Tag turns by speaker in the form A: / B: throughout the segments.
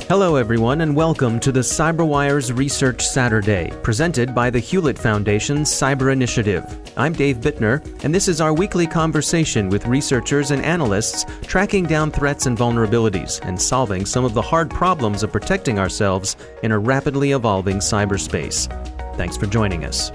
A: Hello everyone and welcome to the CyberWire's Research Saturday, presented by the Hewlett Foundation's Cyber Initiative. I'm Dave Bittner, and this is our weekly conversation with researchers and analysts tracking down threats and vulnerabilities and solving some of the hard problems of protecting ourselves in a rapidly evolving cyberspace. Thanks for joining us.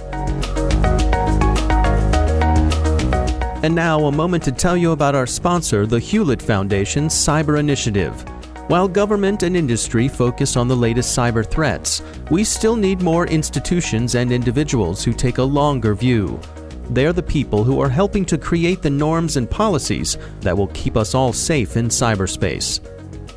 A: And now a moment to tell you about our sponsor, the Hewlett Foundation's Cyber Initiative. While government and industry focus on the latest cyber threats, we still need more institutions and individuals who take a longer view. They're the people who are helping to create the norms and policies that will keep us all safe in cyberspace.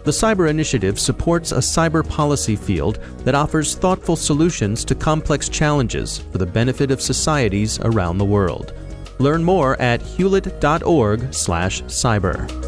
A: The Cyber Initiative supports a cyber policy field that offers thoughtful solutions to complex challenges for the benefit of societies around the world. Learn more at hewlett.org/cyber.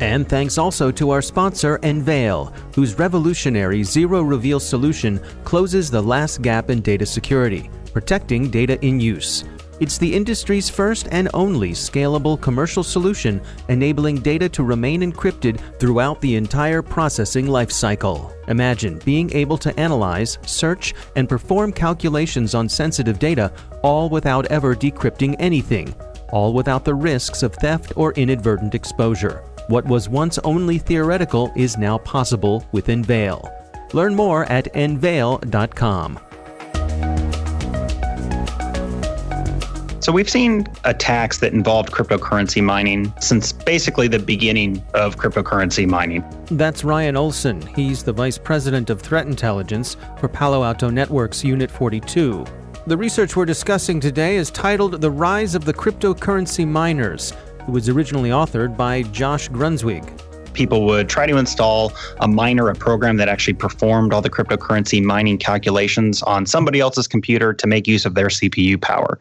A: And thanks also to our sponsor, Enveil, whose revolutionary zero-reveal solution closes the last gap in data security, protecting data in use. It's the industry's first and only scalable commercial solution, enabling data to remain encrypted throughout the entire processing lifecycle. Imagine being able to analyze, search, and perform calculations on sensitive data, all without ever decrypting anything, all without the risks of theft or inadvertent exposure. What was once only theoretical is now possible with Enveil. Learn more at enveil.com.
B: So we've seen attacks that involved cryptocurrency mining since basically the beginning of cryptocurrency mining.
A: That's Ryan Olson. He's the Vice President of Threat Intelligence for Palo Alto Networks Unit 42. The research we're discussing today is titled The Rise of the Cryptocurrency Miners. It was originally authored by Josh Grunswig.
B: People would try to install a miner, a program that actually performed all the cryptocurrency mining calculations on somebody else's computer to make use of their CPU power.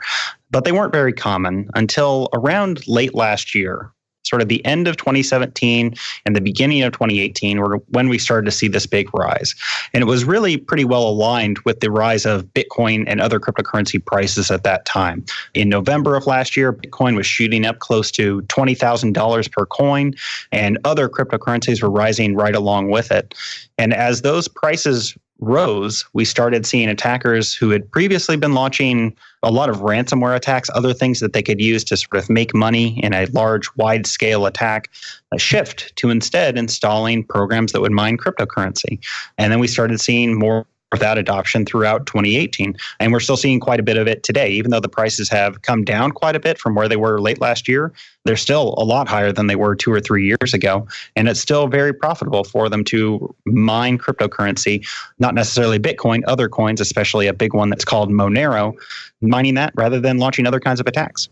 B: But they weren't very common until around late last year, sort of the end of 2017 and the beginning of 2018, were when we started to see this big rise. And it was really pretty well aligned with the rise of Bitcoin and other cryptocurrency prices at that time. In November of last year, Bitcoin was shooting up close to $20,000 per coin, and other cryptocurrencies were rising right along with it. And as those prices rose, we started seeing attackers who had previously been launching a lot of ransomware attacks, other things that they could use to sort of make money in a large, wide-scale attack, shift to instead installing programs that would mine cryptocurrency. And then we started seeing more of that adoption throughout 2018. And we're still seeing quite a bit of it today. Even though the prices have come down quite a bit from where they were late last year, they're still a lot higher than they were 2 or 3 years ago. And it's still very profitable for them to mine cryptocurrency, not necessarily Bitcoin, other coins, especially a big one that's called Monero, mining that rather than launching other kinds of attacks.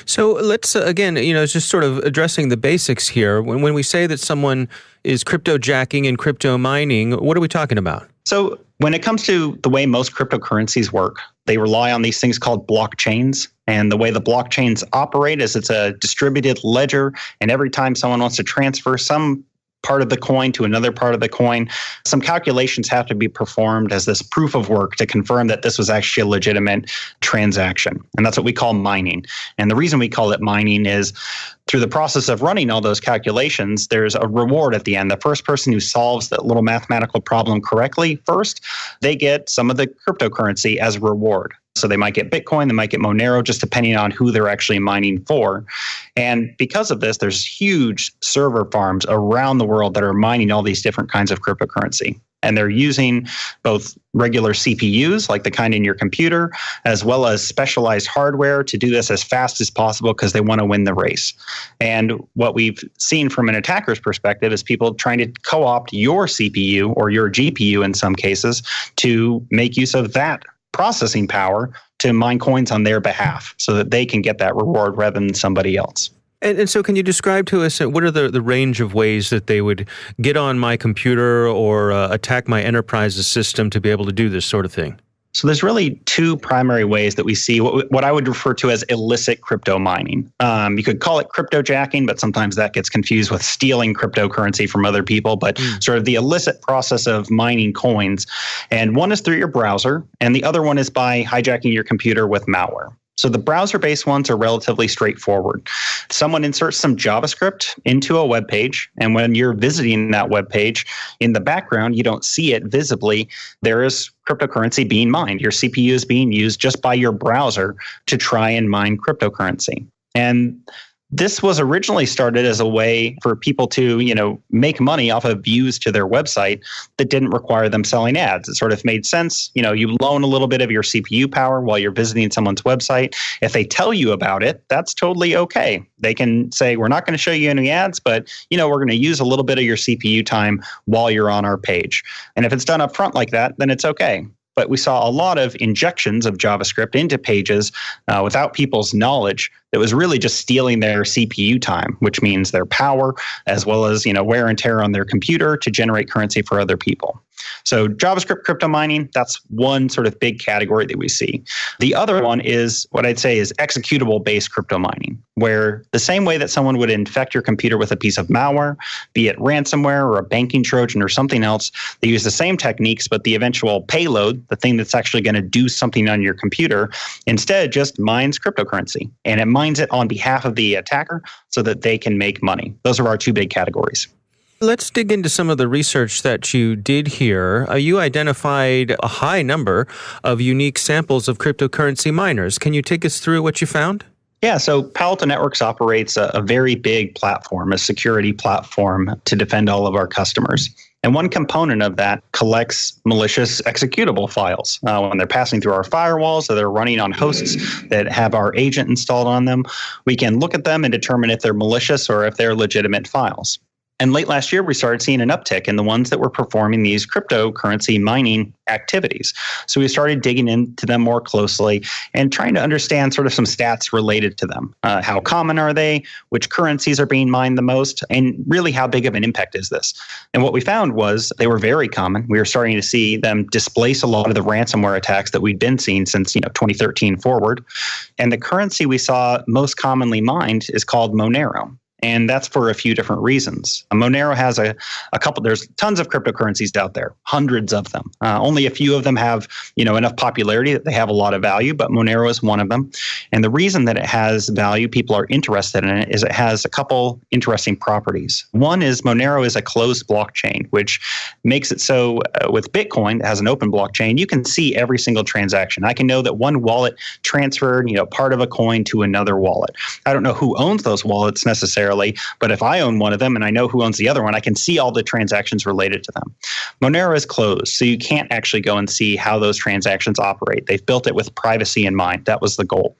A: So let's, again, just sort of addressing the basics here. When we say that someone is cryptojacking and crypto mining, what are we talking about?
B: So when it comes to the way most cryptocurrencies work, they rely on these things called blockchains. And the way the blockchains operate is it's a distributed ledger. And every time someone wants to transfer some part of the coin to another part of the coin, some calculations have to be performed as this proof of work to confirm that this was actually a legitimate transaction. And that's what we call mining. And the reason we call it mining is through the process of running all those calculations, there's a reward at the end. The first person who solves that little mathematical problem correctly first, they get some of the cryptocurrency as a reward. So they might get Bitcoin, they might get Monero, just depending on who they're actually mining for. And because of this, there's huge server farms around the world that are mining all these different kinds of cryptocurrency. And they're using both regular CPUs, like the kind in your computer, as well as specialized hardware to do this as fast as possible because they want to win the race. And what we've seen from an attacker's perspective is people trying to co-opt your CPU or your GPU in some cases to make use of that processing power to mine coins on their behalf so that they can get that reward rather than somebody else.
A: And so can you describe to us what are the range of ways that they would get on my computer or attack my enterprise's system to be able to do this sort of thing?
B: So there's really two primary ways that we see what I would refer to as illicit crypto mining. You could call it cryptojacking, but sometimes that gets confused with stealing cryptocurrency from other people, but sort of the illicit process of mining coins. And one is through your browser, and the other one is by hijacking your computer with malware. So So the browser-based ones are relatively straightforward. Someone inserts some JavaScript into a web page, and when you're visiting that web page, in the background, you don't see it visibly. There is cryptocurrency being mined. Your CPU is being used just by your browser to try and mine cryptocurrency. And this was originally started as a way for people to, make money off of views to their website that didn't require them selling ads. It sort of made sense. You loan a little bit of your CPU power while you're visiting someone's website. If they tell you about it, that's totally okay. They can say, we're not going to show you any ads, but, we're going to use a little bit of your CPU time while you're on our page. And if it's done up front like that, then it's okay. But we saw a lot of injections of JavaScript into pages without people's knowledge that was really just stealing their CPU time, which means their power, as well as wear and tear on their computer to generate currency for other people. So JavaScript crypto mining, that's one sort of big category that we see. The other one is what I'd say is executable-based crypto mining, where the same way that someone would infect your computer with a piece of malware, be it ransomware or a banking Trojan or something else, they use the same techniques, but the eventual payload, the thing that's actually going to do something on your computer, instead just mines cryptocurrency. And it mines it on behalf of the attacker so that they can make money. Those are our two big categories.
A: Let's dig into some of the research that you did here. You identified a high number of unique samples of cryptocurrency miners. Can you take us through what you found?
B: Yeah, so Palo Alto Networks operates a very big platform, a security platform to defend all of our customers. And one component of that collects malicious executable files. When they're passing through our firewalls or they're running on hosts that have our agent installed on them, we can look at them and determine if they're malicious or if they're legitimate files. And late last year, we started seeing an uptick in the ones that were performing these cryptocurrency mining activities. So we started digging into them more closely and trying to understand sort of some stats related to them. How common are they? Which currencies are being mined the most? And really, how big of an impact is this? And what we found was they were very common. We were starting to see them displace a lot of the ransomware attacks that we'd been seeing since 2013 forward. And the currency we saw most commonly mined is called Monero. And that's for a few different reasons. Monero has a couple, there's tons of cryptocurrencies out there, hundreds of them. Only a few of them have, enough popularity that they have a lot of value, but Monero is one of them. And the reason that it has value, people are interested in it, is it has a couple interesting properties. One is Monero is a closed blockchain, which makes it so with Bitcoin, it has an open blockchain, you can see every single transaction. I can know that one wallet transferred, part of a coin to another wallet. I don't know who owns those wallets necessarily, but if I own one of them and I know who owns the other one, I can see all the transactions related to them. Monero is closed, so you can't actually go and see how those transactions operate. They've built it with privacy in mind. That was the goal.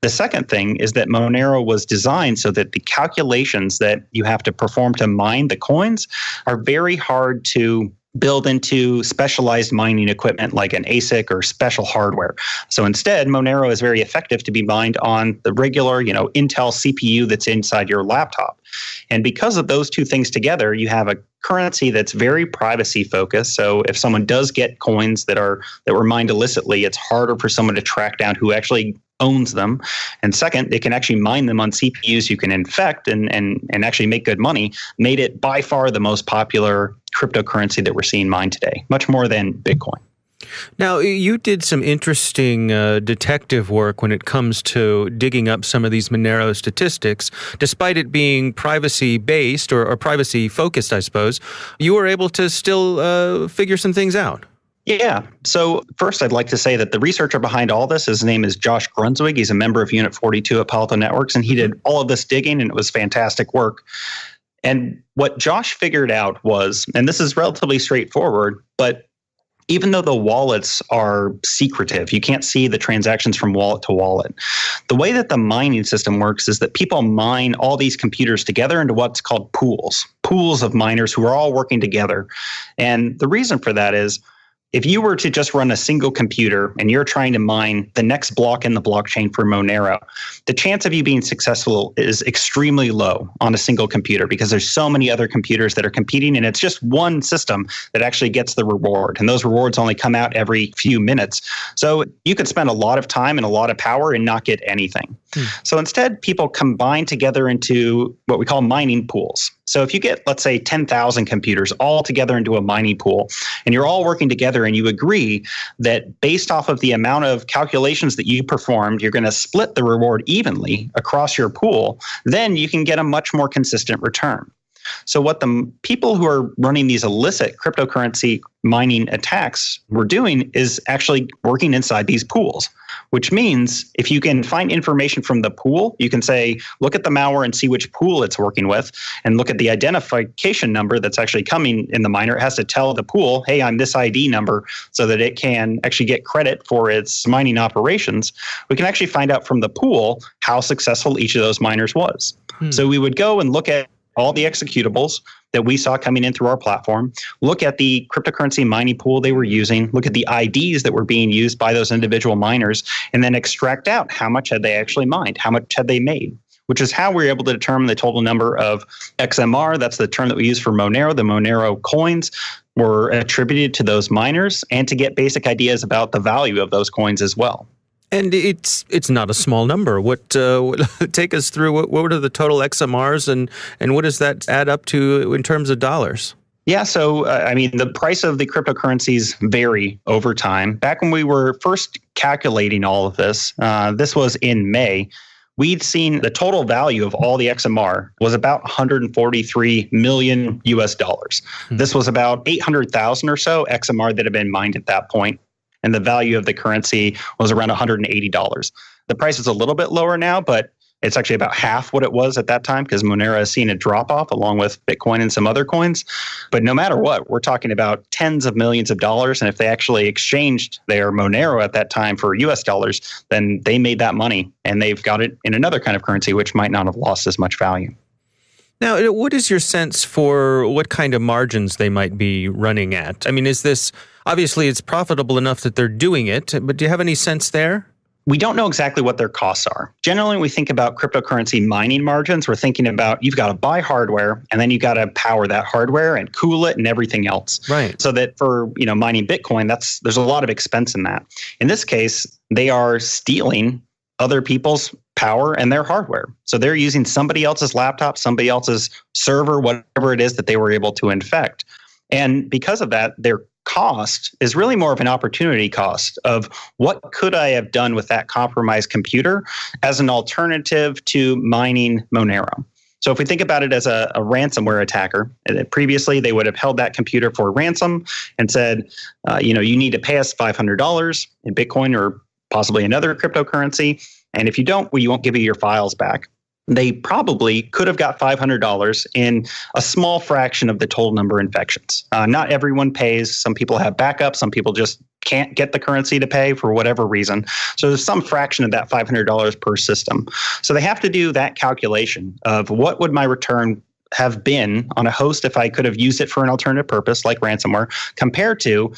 B: The second thing is that Monero was designed so that the calculations that you have to perform to mine the coins are very hard to build into specialized mining equipment like an ASIC or special hardware. So instead, Monero is very effective to be mined on the regular, Intel CPU that's inside your laptop. And because of those two things together, you have a currency that's very privacy focused. So if someone does get coins that were mined illicitly, it's harder for someone to track down who actually owns them. And second, they can actually mine them on CPUs you can infect and actually make good money, made it by far the most popular cryptocurrency that we're seeing mined today, much more than Bitcoin.
A: Now, you did some interesting detective work when it comes to digging up some of these Monero statistics. Despite it being privacy-based or privacy-focused, I suppose, you were able to still figure some things out.
B: Yeah. So first, I'd like to say that the researcher behind all this, his name is Josh Grunswig. He's a member of Unit 42 at Palo Alto Networks, and he did all of this digging, and it was fantastic work. And what Josh figured out was, and this is relatively straightforward, but even though the wallets are secretive, you can't see the transactions from wallet to wallet. The way that the mining system works is that people mine all these computers together into what's called pools of miners who are all working together. And the reason for that is, if you were to just run a single computer and you're trying to mine the next block in the blockchain for Monero, the chance of you being successful is extremely low on a single computer because there's so many other computers that are competing, and it's just one system that actually gets the reward. And those rewards only come out every few minutes. So you could spend a lot of time and a lot of power and not get anything. So instead, people combine together into what we call mining pools. So if you get, let's say, 10,000 computers all together into a mining pool, and you're all working together and you agree that based off of the amount of calculations that you performed, you're going to split the reward evenly across your pool, then you can get a much more consistent return. So what the people who are running these illicit cryptocurrency mining attacks were doing is actually working inside these pools, which means if you can find information from the pool, you can say, look at the malware and see which pool it's working with, and look at the identification number that's actually coming in the miner. It has to tell the pool, hey, I'm this ID number, so that it can actually get credit for its mining operations. We can actually find out from the pool how successful each of those miners was. So we would go and look at all the executables that we saw coming in through our platform, look at the cryptocurrency mining pool they were using, look at the IDs that were being used by those individual miners, and then extract out how much had they actually mined, how much had they made, which is how we were able to determine the total number of XMR. That's the term that we use for Monero. The Monero coins were attributed to those miners, and to get basic ideas about the value of those coins as well.
A: And it's not a small number. Take us through what are the total XMRs and what does that add up to in terms of dollars?
B: Yeah, so the price of the cryptocurrencies vary over time. Back when we were first calculating all of this, this was in May, we'd seen the total value of all the XMR was about 143 million US dollars. This was about 800,000 or so XMR that had been mined at that point. And the value of the currency was around $180. The price is a little bit lower now, but it's actually about half what it was at that time because Monero has seen a drop off along with Bitcoin and some other coins. But no matter what, we're talking about tens of millions of dollars. And if they actually exchanged their Monero at that time for US dollars, then they made that money and they've got it in another kind of currency, which might not have lost as much value.
A: Now, what is your sense for what kind of margins they might be running at? I mean, is this, obviously it's profitable enough that they're doing it, but do you have any sense there?
B: We don't know exactly what their costs are. Generally, when we think about cryptocurrency mining margins, we're thinking about you've got to buy hardware and then you've got to power that hardware and cool it and everything else.
A: Right.
B: So that for mining Bitcoin, there's a lot of expense in that. In this case, they are stealing other people's power and their hardware. So they're using somebody else's laptop, somebody else's server, whatever it is that they were able to infect. And because of that, their cost is really more of an opportunity cost of what could I have done with that compromised computer as an alternative to mining Monero. So if we think about it as a ransomware attacker, previously they would have held that computer for ransom and said, you need to pay us $500 in Bitcoin or possibly another cryptocurrency. And if you don't, we won't give you your files back. They probably could have got $500 in a small fraction of the total number of infections. Not everyone pays. Some people have backup. Some people just can't get the currency to pay for whatever reason. So there's some fraction of that $500 per system. So they have to do that calculation of what would my return have been on a host if I could have used it for an alternative purpose like ransomware compared to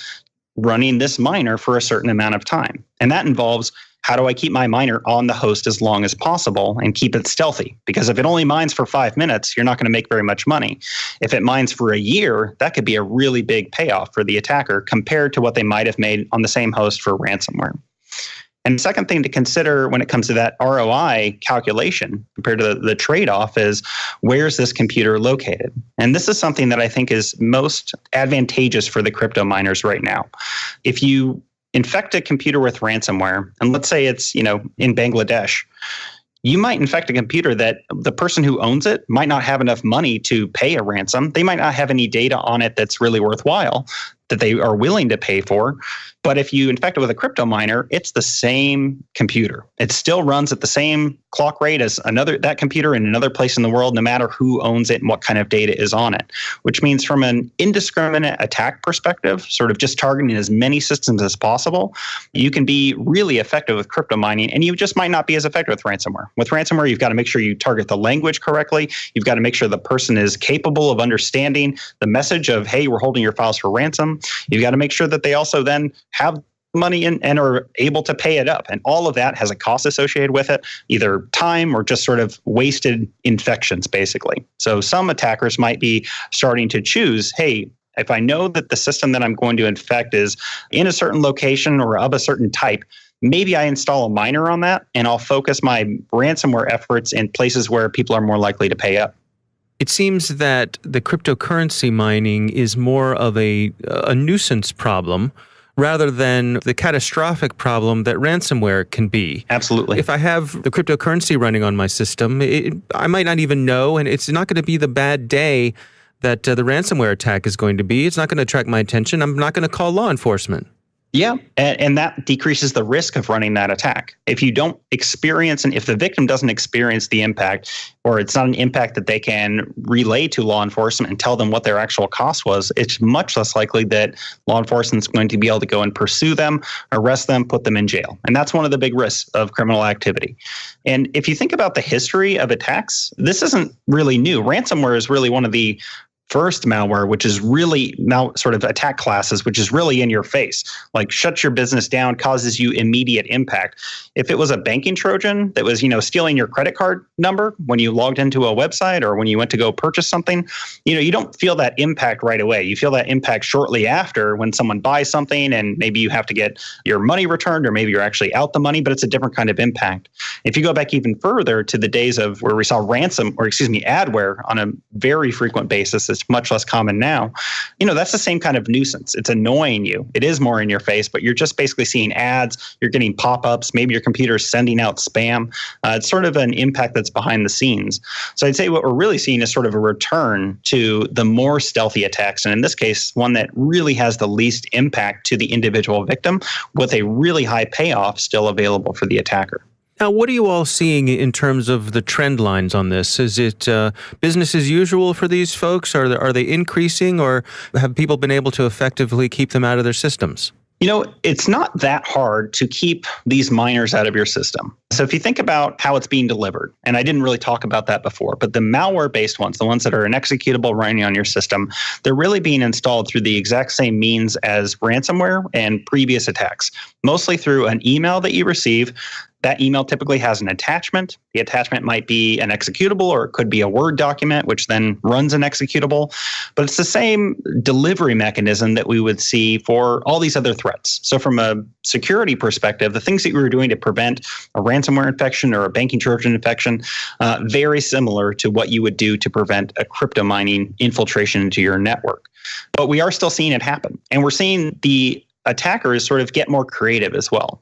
B: running this miner for a certain amount of time. And that involves how do I keep my miner on the host as long as possible and keep it stealthy? Because if it only mines for 5 minutes, you're not going to make very much money. If it mines for a year, that could be a really big payoff for the attacker compared to what they might have made on the same host for ransomware. And the second thing to consider when it comes to that ROI calculation compared to the trade-off is where's this computer located? And this is something that I think is most advantageous for the crypto miners right now. If you infect a computer with ransomware, and let's say it's, in Bangladesh, you might infect a computer that the person who owns it might not have enough money to pay a ransom. They might not have any data on it that's really worthwhile that they are willing to pay for. But if you infect it with a crypto miner, it's the same computer. It still runs at the same clock rate as that computer in another place in the world, no matter who owns it and what kind of data is on it. Which means from an indiscriminate attack perspective, sort of just targeting as many systems as possible, you can be really effective with crypto mining, and you just might not be as effective with ransomware. With ransomware, you've got to make sure you target the language correctly. You've got to make sure the person is capable of understanding the message of, hey, we're holding your files for ransom. You've got to make sure that they also then have money and are able to pay it up. And all of that has a cost associated with it, either time or just sort of wasted infections, basically. So some attackers might be starting to choose, hey, if I know that the system that I'm going to infect is in a certain location or of a certain type, maybe I install a miner on that and I'll focus my ransomware efforts in places where people are more likely to pay up.
A: It seems that the cryptocurrency mining is more of a nuisance problem rather than the catastrophic problem that ransomware can be.
B: Absolutely.
A: If I have the cryptocurrency running on my system, I might not even know, and it's not going to be the bad day that the ransomware attack is going to be. It's not going to attract my attention. I'm not going to call law enforcement.
B: Yeah, and that decreases the risk of running that attack. If you don't experience, and if the victim doesn't experience the impact, or it's not an impact that they can relay to law enforcement and tell them what their actual cost was, it's much less likely that law enforcement is going to be able to go and pursue them, arrest them, put them in jail. And that's one of the big risks of criminal activity. And if you think about the history of attacks, this isn't really new. Ransomware is really one of the first malware, which is really sort of attack classes, which is really in your face, like shuts your business down, causes you immediate impact. If it was a banking Trojan that was, stealing your credit card number when you logged into a website or when you went to go purchase something, you don't feel that impact right away. You feel that impact shortly after when someone buys something and maybe you have to get your money returned or maybe you're actually out the money, but it's a different kind of impact. If you go back even further to the days of where we saw adware on a very frequent basis, it's much less common now. That's the same kind of nuisance. It's annoying you. It is more in your face, but you're just basically seeing ads. You're getting pop-ups. Maybe your computer is sending out spam. It's sort of an impact that's behind the scenes. So I'd say what we're really seeing is sort of a return to the more stealthy attacks. And in this case, one that really has the least impact to the individual victim with a really high payoff still available for the attacker.
A: Now, what are you all seeing in terms of the trend lines on this? Is it business as usual for these folks? Are they increasing, or have people been able to effectively keep them out of their systems?
B: It's not that hard to keep these miners out of your system. So if you think about how it's being delivered, and I didn't really talk about that before, but the malware-based ones, the ones that are an executable running on your system, they're really being installed through the exact same means as ransomware and previous attacks, mostly through an email that you receive. That email typically has an attachment. The attachment might be an executable, or it could be a Word document, which then runs an executable. But it's the same delivery mechanism that we would see for all these other threats. So from a security perspective, the things that we were doing to prevent a ransomware infection or a banking Trojan infection, very similar to what you would do to prevent a crypto mining infiltration into your network. But we are still seeing it happen. And we're seeing the attackers sort of get more creative as well.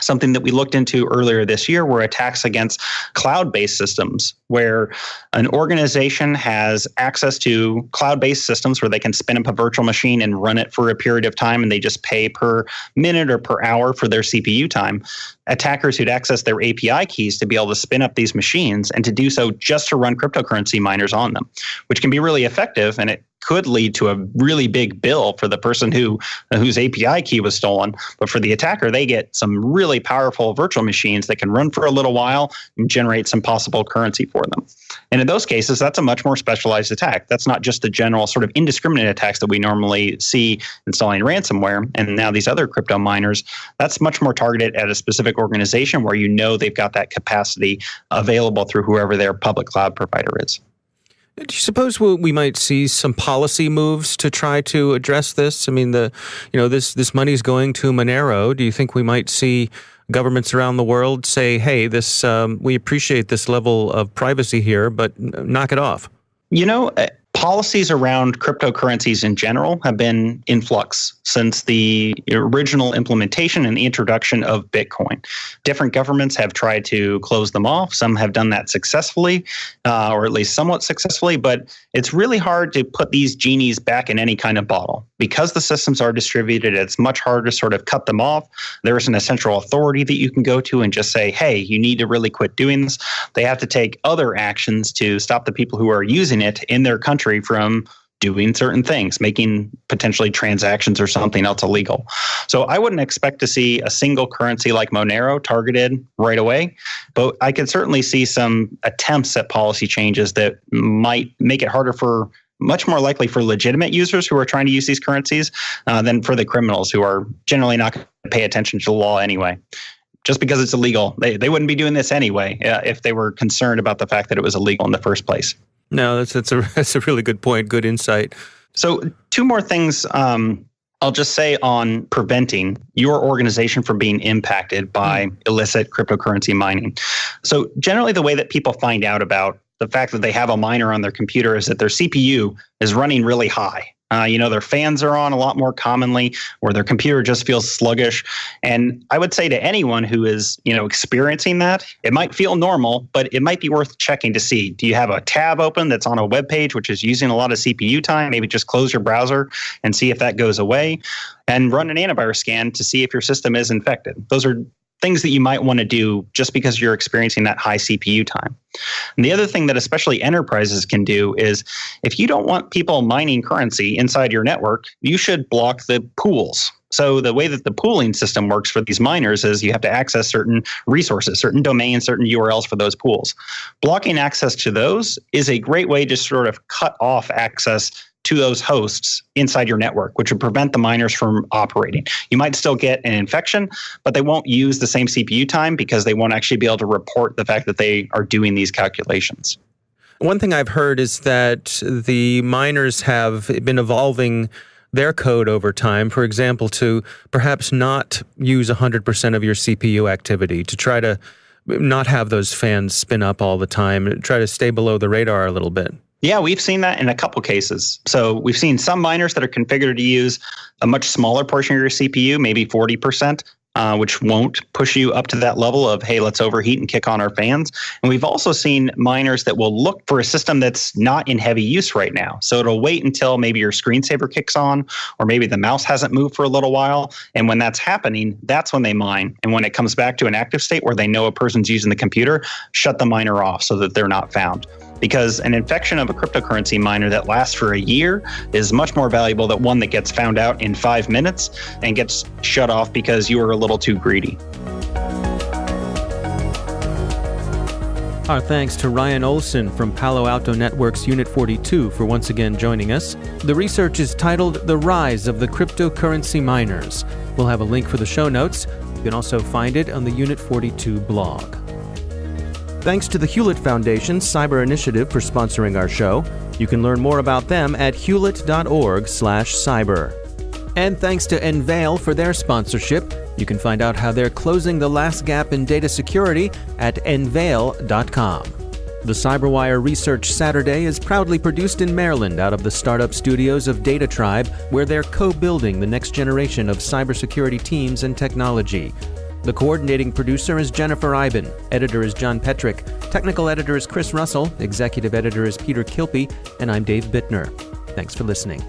B: Something that we looked into earlier this year were attacks against cloud-based systems, where an organization has access to cloud-based systems where they can spin up a virtual machine and run it for a period of time, and they just pay per minute or per hour for their CPU time. Attackers who'd access their API keys to be able to spin up these machines and to do so just to run cryptocurrency miners on them, which can be really effective, and it could lead to a really big bill for the person whose API key was stolen. But for the attacker, they get some really powerful virtual machines that can run for a little while and generate some possible currency for them. And in those cases, that's a much more specialized attack. That's not just the general sort of indiscriminate attacks that we normally see installing ransomware. And now these other crypto miners, that's much more targeted at a specific organization where they've got that capacity available through whoever their public cloud provider is.
A: Do you suppose we might see some policy moves to try to address this? I mean, this money is going to Monero. Do you think we might see governments around the world say, "Hey, we appreciate this level of privacy here, but knock it off"?
B: Policies around cryptocurrencies in general have been in flux since the original implementation and the introduction of Bitcoin. Different governments have tried to close them off. Some have done that successfully, or at least somewhat successfully, but it's really hard to put these genies back in any kind of bottle. Because the systems are distributed, it's much harder to sort of cut them off. There isn't a central authority that you can go to and just say, hey, you need to really quit doing this. They have to take other actions to stop the people who are using it in their country from doing certain things, making potentially transactions or something else illegal. So I wouldn't expect to see a single currency like Monero targeted right away, but I could certainly see some attempts at policy changes that might make it much more likely for legitimate users who are trying to use these currencies than for the criminals who are generally not going to pay attention to the law anyway. Just because it's illegal, they wouldn't be doing this anyway if they were concerned about the fact that it was illegal in the first place.
A: No, that's a really good point. Good insight.
B: So 2 more things I'll just say on preventing your organization from being impacted by illicit cryptocurrency mining. So generally the way that people find out about the fact that they have a miner on their computer is that their CPU is running really high. Their fans are on a lot more commonly, or their computer just feels sluggish. And I would say to anyone who is, experiencing that, it might feel normal, but it might be worth checking to see. Do you have a tab open that's on a web page which is using a lot of CPU time? Maybe just close your browser and see if that goes away, and run an antivirus scan to see if your system is infected. Those are things that you might want to do just because you're experiencing that high CPU time. And the other thing that especially enterprises can do is, if you don't want people mining currency inside your network, you should block the pools. So the way that the pooling system works for these miners is you have to access certain resources, certain domains, certain URLs for those pools. Blocking access to those is a great way to sort of cut off access to those hosts inside your network, which would prevent the miners from operating. You might still get an infection, but they won't use the same CPU time because they won't actually be able to report the fact that they are doing these calculations.
A: One thing I've heard is that the miners have been evolving their code over time, for example, to perhaps not use 100% of your CPU activity, to try to not have those fans spin up all the time, try to stay below the radar a little bit.
B: Yeah, we've seen that in a couple cases. So we've seen some miners that are configured to use a much smaller portion of your CPU, maybe 40%, which won't push you up to that level of, hey, let's overheat and kick on our fans. And we've also seen miners that will look for a system that's not in heavy use right now. So it'll wait until maybe your screensaver kicks on, or maybe the mouse hasn't moved for a little while. And when that's happening, that's when they mine. And when it comes back to an active state where they know a person's using the computer, shut the miner off so that they're not found. Because an infection of a cryptocurrency miner that lasts for a year is much more valuable than one that gets found out in 5 minutes and gets shut off because you were a little too greedy.
A: Our thanks to Ryan Olson from Palo Alto Networks Unit 42 for once again joining us. The research is titled The Rise of the Cryptocurrency Miners. We'll have a link for the show notes. You can also find it on the Unit 42 blog. Thanks to the Hewlett Foundation's Cyber Initiative for sponsoring our show. You can learn more about them at hewlett.org/cyber. And thanks to Enveil for their sponsorship. You can find out how they're closing the last gap in data security at enveil.com. The CyberWire Research Saturday is proudly produced in Maryland out of the startup studios of Data Tribe, where they're co-building the next generation of cybersecurity teams and technology. The coordinating producer is Jennifer Iben, editor is John Petrick, technical editor is Chris Russell, executive editor is Peter Kilpie, and I'm Dave Bittner. Thanks for listening.